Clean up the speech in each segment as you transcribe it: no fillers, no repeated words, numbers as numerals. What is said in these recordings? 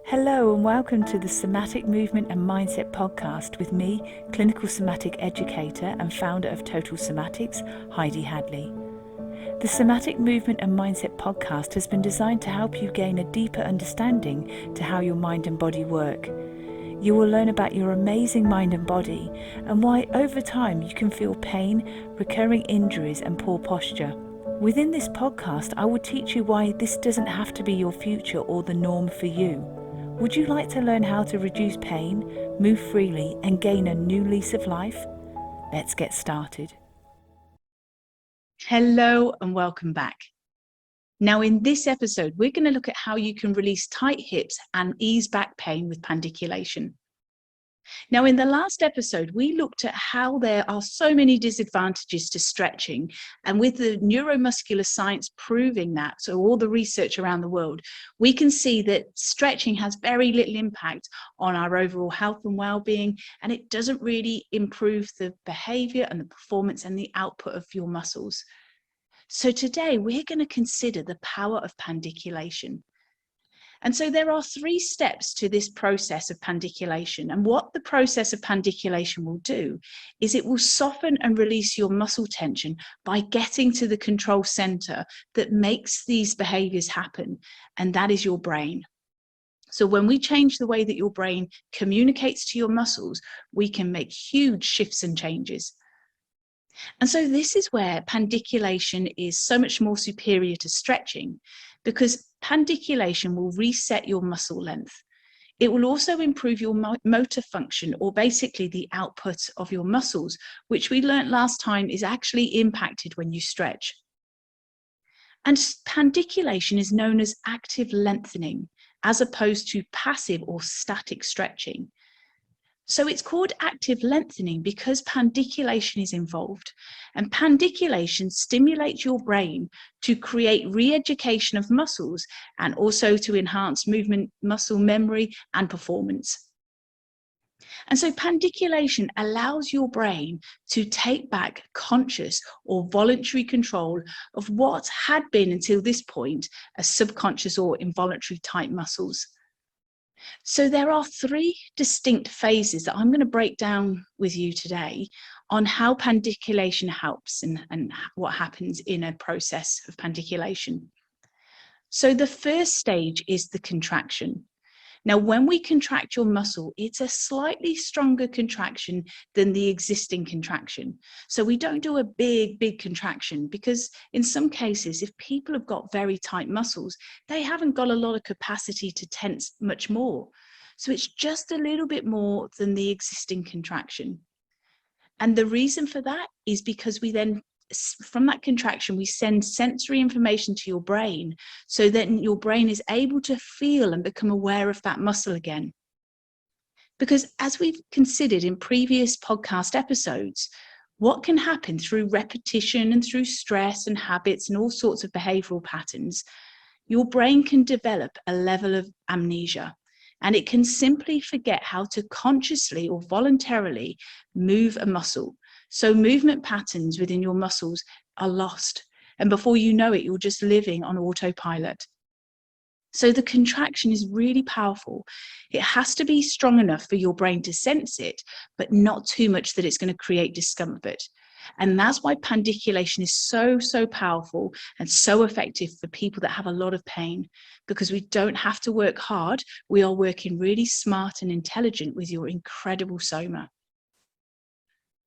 Hello and welcome to the Somatic Movement and Mindset podcast with me, clinical somatic educator and founder of Total Somatics, Heidi Hadley. The Somatic Movement and Mindset podcast has been designed to help you gain a deeper understanding to how your mind and body work. You will learn about your amazing mind and body and why over time you can feel pain, recurring injuries and poor posture. Within this podcast, I will teach you why this doesn't have to be your future or the norm for you. Would you like to learn how to reduce pain, move freely, and gain a new lease of life? Let's get started. Hello and welcome back. Now in this episode, we're going to look at how you can release tight hips and ease back pain with pandiculation. Now in the last episode, we looked at how there are so many disadvantages to stretching, and with the neuromuscular science proving that, so all the research around the world, we can see that stretching has very little impact on our overall health and well-being, and it doesn't really improve the behavior and the performance and the output of your muscles. So today we're going to consider the power of pandiculation. And so there are 3 steps to this process of pandiculation. And what the process of pandiculation will do is it will soften and release your muscle tension by getting to the control center that makes these behaviors happen. And that is your brain. So when we change the way that your brain communicates to your muscles, we can make huge shifts and changes. And so this is where pandiculation is so much more superior to stretching, because pandiculation will reset your muscle length. It will also improve your motor function, or basically the output of your muscles, which we learned last time is actually impacted when you stretch. And pandiculation is known as active lengthening, as opposed to passive or static stretching. So it's called active lengthening because pandiculation is involved, and pandiculation stimulates your brain to create re-education of muscles and also to enhance movement, muscle memory and performance. And so pandiculation allows your brain to take back conscious or voluntary control of what had been until this point a subconscious or involuntary type muscles. So there are 3 distinct phases that I'm going to break down with you today on how pandiculation helps and what happens in a process of pandiculation. So the first stage is the contraction. Now, when we contract your muscle, it's a slightly stronger contraction than the existing contraction. So we don't do a big contraction because in some cases, if people have got very tight muscles, they haven't got a lot of capacity to tense much more. So it's just a little bit more than the existing contraction. And the reason for that is because we then, from that contraction, we send sensory information to your brain so that your brain is able to feel and become aware of that muscle again. Because as we've considered in previous podcast episodes, what can happen through repetition and through stress and habits and all sorts of behavioral patterns, your brain can develop a level of amnesia. And it can simply forget how to consciously or voluntarily move a muscle. So movement patterns within your muscles are lost. And before you know it, you're just living on autopilot. So the contraction is really powerful. It has to be strong enough for your brain to sense it, but not too much that it's going to create discomfort. And that's why pandiculation is so powerful and so effective for people that have a lot of pain, because we don't have to work hard. We are working really smart and intelligent with your incredible soma.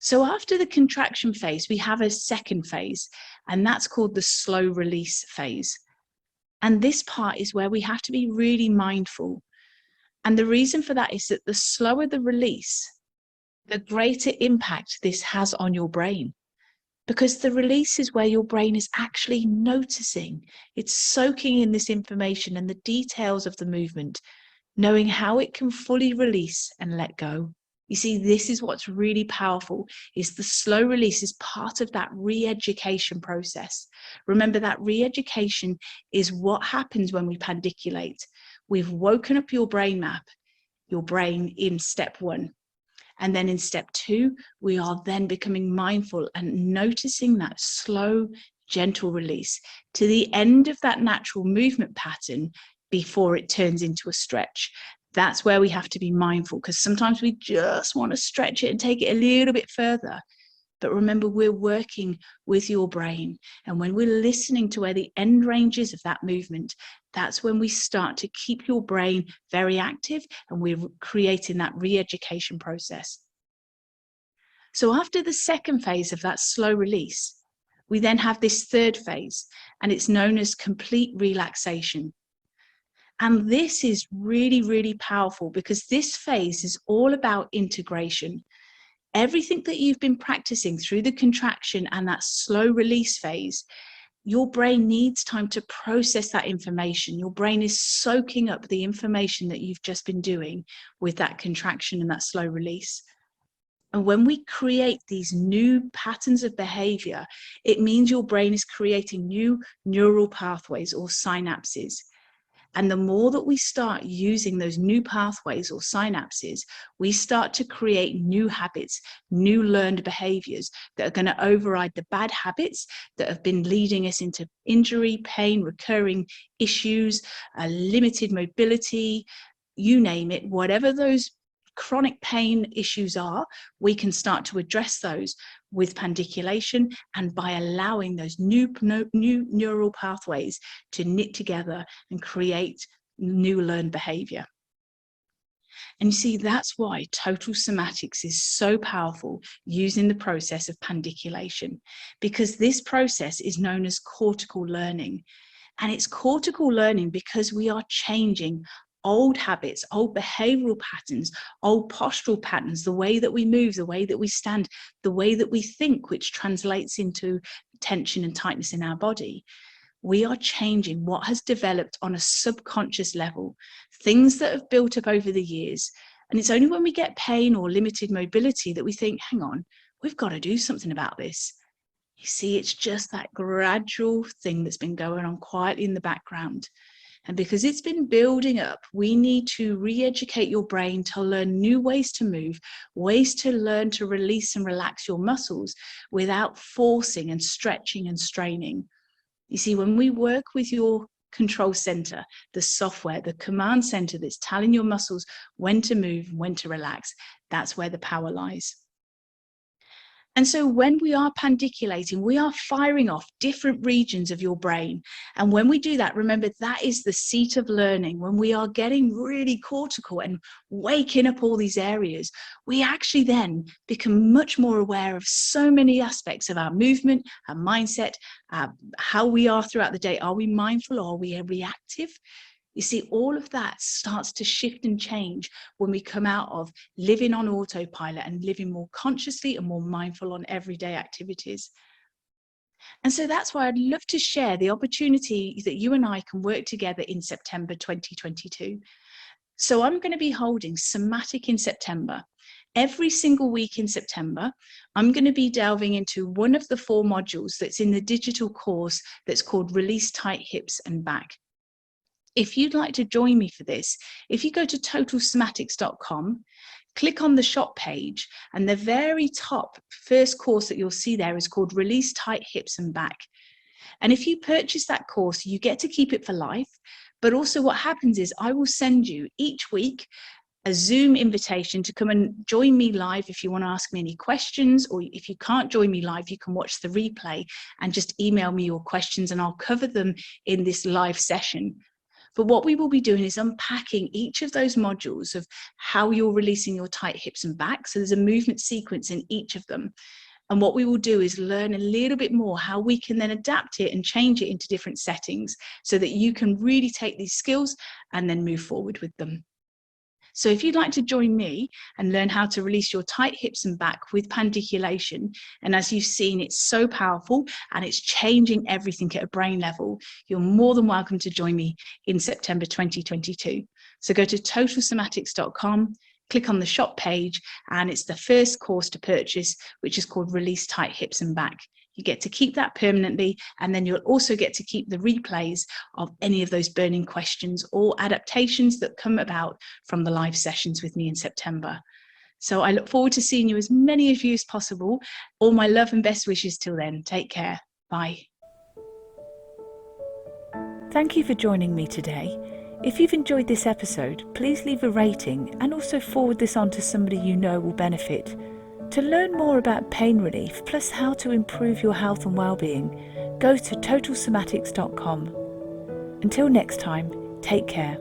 So after the contraction phase, we have a second phase, and that's called the slow release phase. And this part is where we have to be really mindful. And the reason for that is that the slower the release, the greater impact this has on your brain. Because the release is where your brain is actually noticing. It's soaking in this information and the details of the movement, knowing how it can fully release and let go. You see, this is what's really powerful, is the slow release is part of that re-education process. Remember that re-education is what happens when we pandiculate. We've woken up your brain map, your brain in step 1. And then in step 2, we are then becoming mindful and noticing that slow, gentle release to the end of that natural movement pattern before it turns into a stretch. That's where we have to be mindful, because sometimes we just want to stretch it and take it a little bit further. But remember, we're working with your brain. And when we're listening to where the end range is of that movement, that's when we start to keep your brain very active, and we're creating that re-education process. So after the second phase of that slow release, we then have this third phase, and it's known as complete relaxation. And this is really, really powerful, because this phase is all about integration. Everything that you've been practicing through the contraction and that slow release phase, your brain needs time to process that information. Your brain is soaking up the information that you've just been doing with that contraction and that slow release. And when we create these new patterns of behavior, it means your brain is creating new neural pathways or synapses. And the more that we start using those new pathways or synapses, we start to create new habits, new learned behaviors that are going to override the bad habits that have been leading us into injury, pain, recurring issues, limited mobility, you name it. Whatever those chronic pain issues are, we can start to address those with pandiculation, and by allowing those new neural pathways to knit together and create new learned behavior. And you see, that's why total somatics is so powerful using the process of pandiculation, because this process is known as cortical learning. And it's cortical learning because we are changing old habits, old behavioral patterns, old postural patterns, the way that we move, the way that we stand, the way that we think, which translates into tension and tightness in our body. We are changing what has developed on a subconscious level, things that have built up over the years. And it's only when we get pain or limited mobility that we think, hang on, we've got to do something about this. You see, it's just that gradual thing that's been going on quietly in the background. And because it's been building up, we need to re-educate your brain to learn new ways to move, ways to learn to release and relax your muscles without forcing and stretching and straining. You see, when we work with your control center, the software, the command center that's telling your muscles when to move, when to relax, that's where the power lies. And so when we are pandiculating, we are firing off different regions of your brain. And when we do that, remember, that is the seat of learning. When we are getting really cortical and waking up all these areas, we actually then become much more aware of so many aspects of our movement, our mindset, how we are throughout the day. Are we mindful or are we reactive? You see, all of that starts to shift and change when we come out of living on autopilot and living more consciously and more mindful on everyday activities. And so that's why I'd love to share the opportunity that you and I can work together in September 2022. So I'm going to be holding Somatic in September. Every single week in September, I'm going to be delving into one of the 4 modules that's in the digital course that's called Release Tight Hips and Back. If you'd like to join me for this, if you go to totalsomatics.com, click on the shop page, and the very top first course that you'll see there is called Release Tight Hips and Back. And if you purchase that course, you get to keep it for life. But also what happens is I will send you each week a Zoom invitation to come and join me live if you want to ask me any questions, or if you can't join me live, you can watch the replay and just email me your questions and I'll cover them in this live session. But what we will be doing is unpacking each of those modules of how you're releasing your tight hips and back. So there's a movement sequence in each of them. And what we will do is learn a little bit more how we can then adapt it and change it into different settings so that you can really take these skills and then move forward with them. So if you'd like to join me and learn how to release your tight hips and back with pandiculation, and as you've seen, it's so powerful and it's changing everything at a brain level, you're more than welcome to join me in September 2022. So go to totalsomatics.com, click on the shop page, and it's the first course to purchase, which is called Release Tight Hips and Back. You get to keep that permanently, and then you'll also get to keep the replays of any of those burning questions or adaptations that come about from the live sessions with me in September. So I look forward to seeing you, as many of you as possible. All my love and best wishes till then. Take care. Bye. Thank you for joining me today. If you've enjoyed this episode, please leave a rating and also forward this on to somebody you know will benefit. To learn more about pain relief, plus how to improve your health and well-being, go to totalsomatics.com. Until next time, take care.